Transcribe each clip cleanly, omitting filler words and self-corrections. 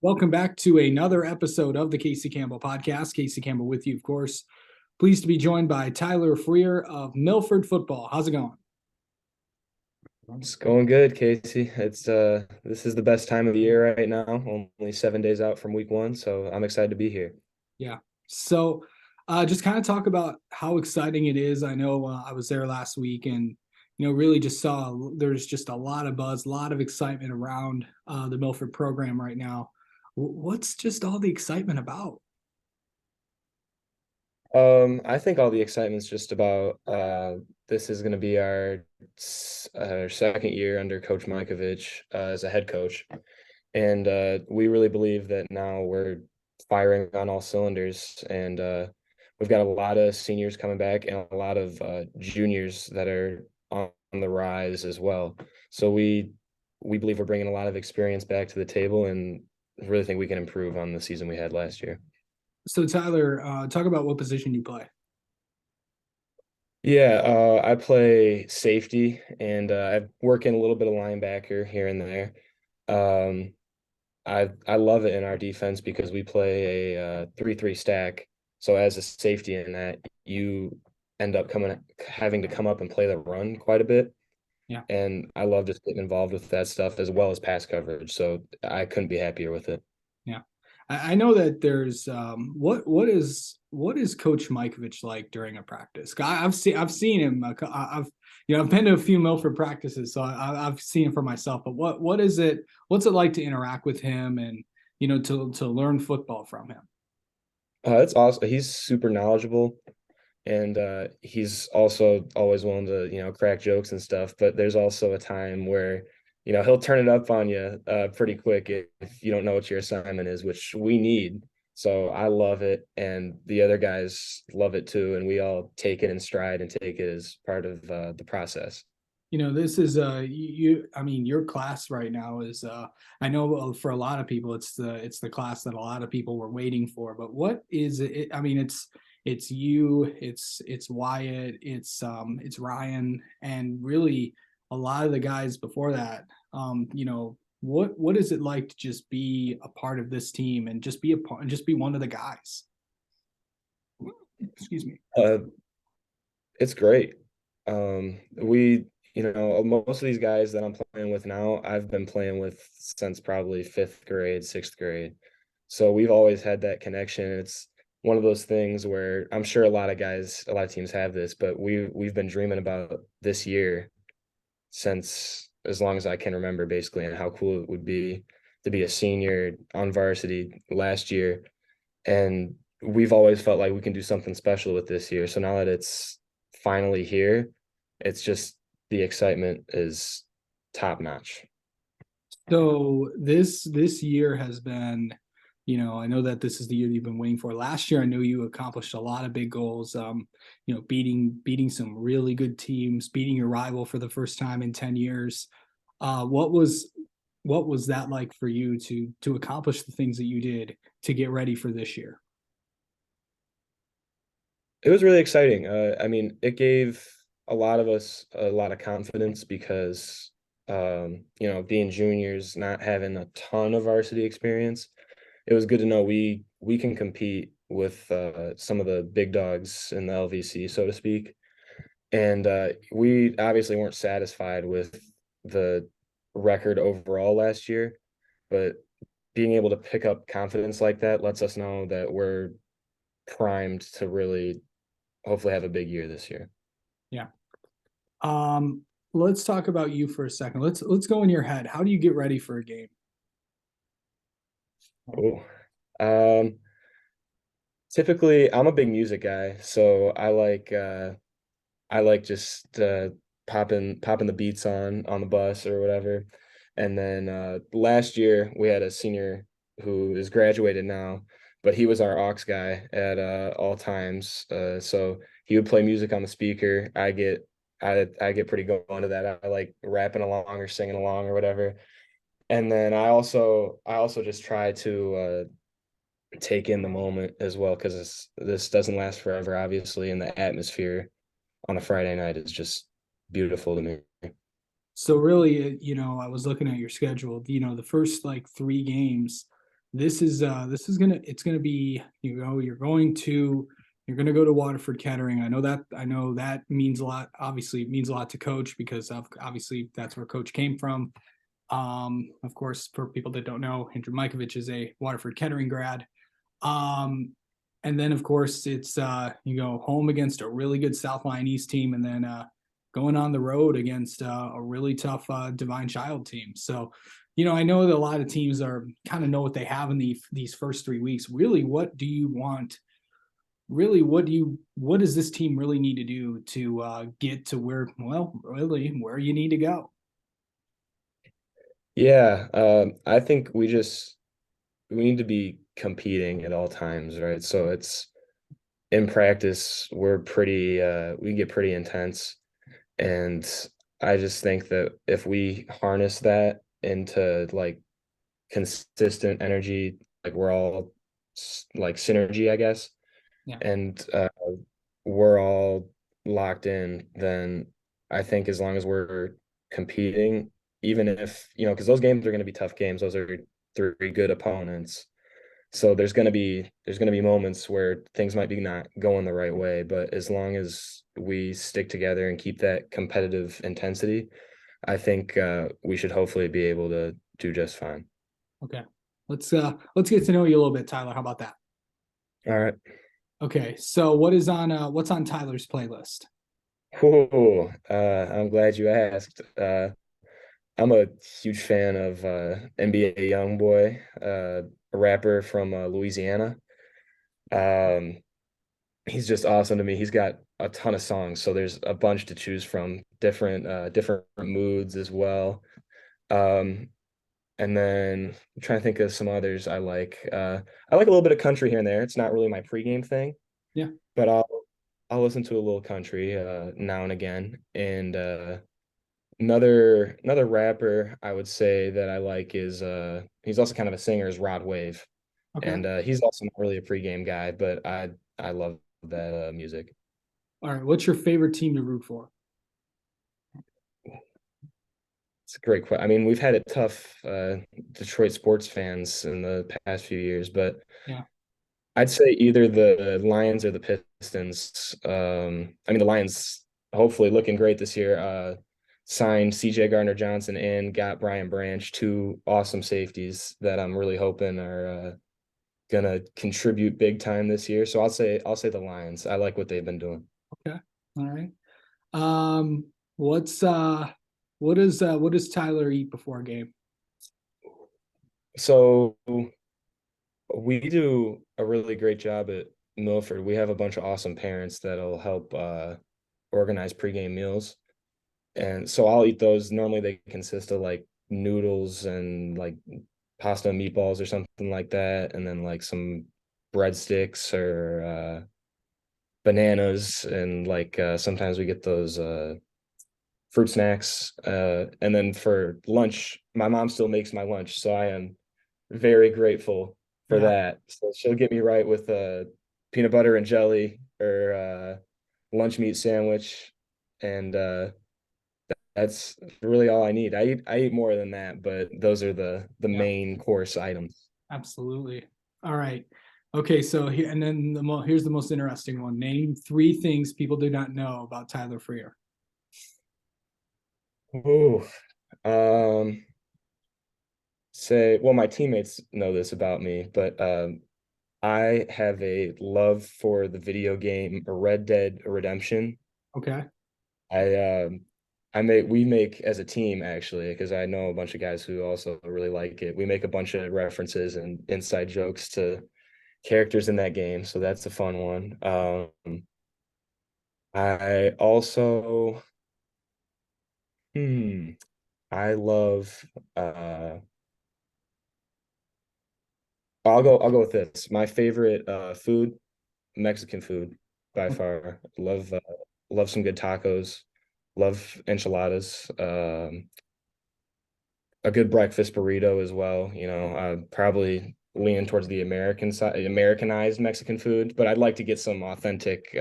Welcome back to another episode of the Casey Campbell Podcast. Casey Campbell with you, of course. Pleased to be joined by Tyler Freer of Milford Football. How's it going? It's going good, Casey. It's this is the best time of the year right now. Only 7 days out from week one, so I'm excited to be here. Yeah. So, just kind of talk about how exciting it is. I know I was there last week and, really just saw there's just a lot of buzz, a lot of excitement around the Milford program right now. What's just all the excitement about? I think all the excitement's just about this is going to be our second year under Coach Mikovich as a head coach, and we really believe that now we're firing on all cylinders, and we've got a lot of seniors coming back and a lot of juniors that are on the rise as well. So we believe we're bringing a lot of experience back to the table, and really think we can improve on the season we had last year. So, Tyler, talk about what position you play. Yeah, I play safety and I work in a little bit of linebacker here and there. Um, I love it in our defense because we play a 3-3 stack. So as a safety in that, you end up having to come up and play the run quite a bit. Yeah. And I love just getting involved with that stuff as well as pass coverage. So I couldn't be happier with it. Yeah, I know that there's what is Coach Mikovich like during a practice? I've seen him. I've been to a few Milford practices, so I've seen him for myself. But what is it? What's it like to interact with him and to learn football from him? It's awesome. He's super knowledgeable. And he's also always willing to crack jokes and stuff, but there's also a time where he'll turn it up on you pretty quick if you don't know what your assignment is, which we need. So I love it, and the other guys love it too, and we all take it in stride and take it as part of the process. This is I mean, your class right now is I know for a lot of people it's the class that a lot of people were waiting for. But what is it? I mean, it's you, it's Wyatt, it's Ryan, and really a lot of the guys before that. What is it like to just be a part of this team and just be a part and just be one of the guys? Excuse me. Uh, it's great. We, most of these guys that I'm playing with now, I've been playing with since probably fifth grade, sixth grade. So we've always had that connection. It's one of those things where I'm sure a lot of teams have this, but we've been dreaming about this year since as long as I can remember, basically, and how cool it would be to be a senior on varsity last year. And we've always felt like we can do something special with this year. So now that it's finally here, it's just the excitement is top notch. So this year has been, I know that this is the year you've been waiting for. Last year, I know you accomplished a lot of big goals. Beating some really good teams, beating your rival for the first time in 10 years. What was that like for you to accomplish the things that you did to get ready for this year? It was really exciting. I mean, it gave a lot of us a lot of confidence because, being juniors, not having a ton of varsity experience, it was good to know we can compete with some of the big dogs in the LVC, so to speak. And we obviously weren't satisfied with the record overall last year, but being able to pick up confidence like that lets us know that we're primed to really hopefully have a big year this year. Yeah. Um, let's talk about you for a second. Let's go in your head. How do you get ready for a game? Oh, um, typically I'm a big music guy, so I like just popping the beats on the bus or whatever. And then last year we had a senior who is graduated now, but he was our aux guy at all times. So he would play music on the speaker. I get pretty going to that. I like rapping along or singing along or whatever. And then I also just try to take in the moment as well because this doesn't last forever, obviously, and the atmosphere on a Friday night is just beautiful to me. So really, I was looking at your schedule. The first like three games, this is gonna it's gonna be, you're gonna go to Waterford Kettering. I know that means a lot. Obviously, it means a lot to Coach because obviously that's where Coach came from. Of course, for people that don't know, Andrew Mikovich is a Waterford Kettering grad. Um, and then of course it's you go home against a really good South Line East team, and then going on the road against a really tough Divine Child team. So, I know that a lot of teams are kind of know what they have in these first 3 weeks. Really, what do you want? Really, what does this team really need to do to get to where, well, really where you need to go? Yeah, I think we need to be competing at all times, right? So it's in practice, we get pretty intense. And I just think that if we harness that into like consistent energy, like we're all like synergy, I guess, Yeah. and we're all locked in, then I think as long as we're competing, even if, because those games are going to be tough games, those are three good opponents. So there's gonna be moments where things might be not going the right way, but as long as we stick together and keep that competitive intensity, I think we should hopefully be able to do just fine. Okay. Let's get to know you a little bit, Tyler. How about that? All right. Okay. So what's on Tyler's playlist? Ooh, I'm glad you asked. I'm a huge fan of NBA YoungBoy, a rapper from Louisiana. Um, he's just awesome to me. He's got a ton of songs, so there's a bunch to choose from, different moods as well. Um, and then I'm trying to think of some others I like. I like a little bit of country here and there. It's not really my pregame thing, Yeah. but I'll listen to a little country now and again. And another rapper I would say that I like is he's also kind of a singer is Rod Wave, Okay. and he's also not really a pregame guy, but I love that music. All right. What's your favorite team to root for? It's a great question. I mean, we've had it tough, Detroit sports fans in the past few years, but Yeah. I'd say either the Lions or the Pistons. I mean, the Lions hopefully looking great this year. Signed CJ Gardner Johnson and got Brian Branch, two awesome safeties that I'm really hoping are gonna contribute big time this year. So I'll say the Lions. I like what they've been doing. Okay. All right. What's what does Tyler eat before a game? So we do a really great job at Milford. We have a bunch of awesome parents that'll help organize pregame meals. And so I'll eat those. Normally they consist of like noodles and like pasta and meatballs or something like that, and then like some breadsticks or bananas, and like sometimes we get those fruit snacks. And then for lunch, my mom still makes my lunch, so I am very grateful for Yeah. that. So she'll get me right with peanut butter and jelly or lunch meat sandwich, and that's really all I need. I eat more than that, but those are the Yeah. main course items. Absolutely. All right. Okay. So here and then here's the most interesting one. Name three things people do not know about Tyler Freer. Ooh. Um, well, my teammates know this about me, but I have a love for the video game Red Dead Redemption. Okay. I we make as a team actually, because I know a bunch of guys who also really like it. We make a bunch of references and inside jokes to characters in that game, so that's a fun one. I also hmm I love I'll go with this. My favorite food, Mexican food by far. Love some good tacos. Love enchiladas. A good breakfast burrito as well. I probably lean towards the American side, Americanized Mexican food, but I'd like to get some authentic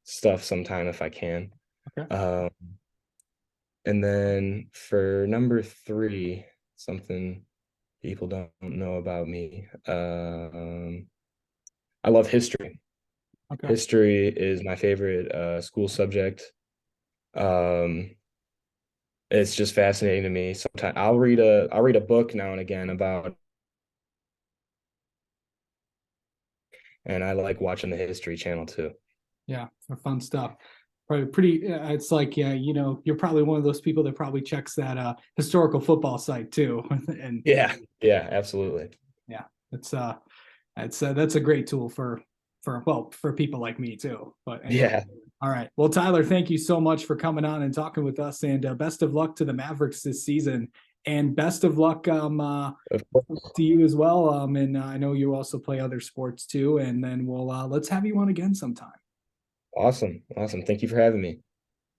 stuff sometime if I can. Okay. Um, and then for number three, something. people don't know about me. I love history. Okay. History is my favorite school subject. Um, it's just fascinating to me. Sometimes I'll read a book now and again about, and I like watching the History Channel too. Yeah, for fun stuff. Probably pretty. It's like, yeah, you're probably one of those people that probably checks that historical football site too, and Yeah, yeah, absolutely. yeah, it's that's a great tool for people like me too. But anyway, Yeah, all right. Well, Tyler, thank you so much for coming on and talking with us, and best of luck to the Mavericks this season, and best of luck of course. to you as well. And I know you also play other sports too, and then we'll let's have you on again sometime. Awesome, awesome. Thank you for having me.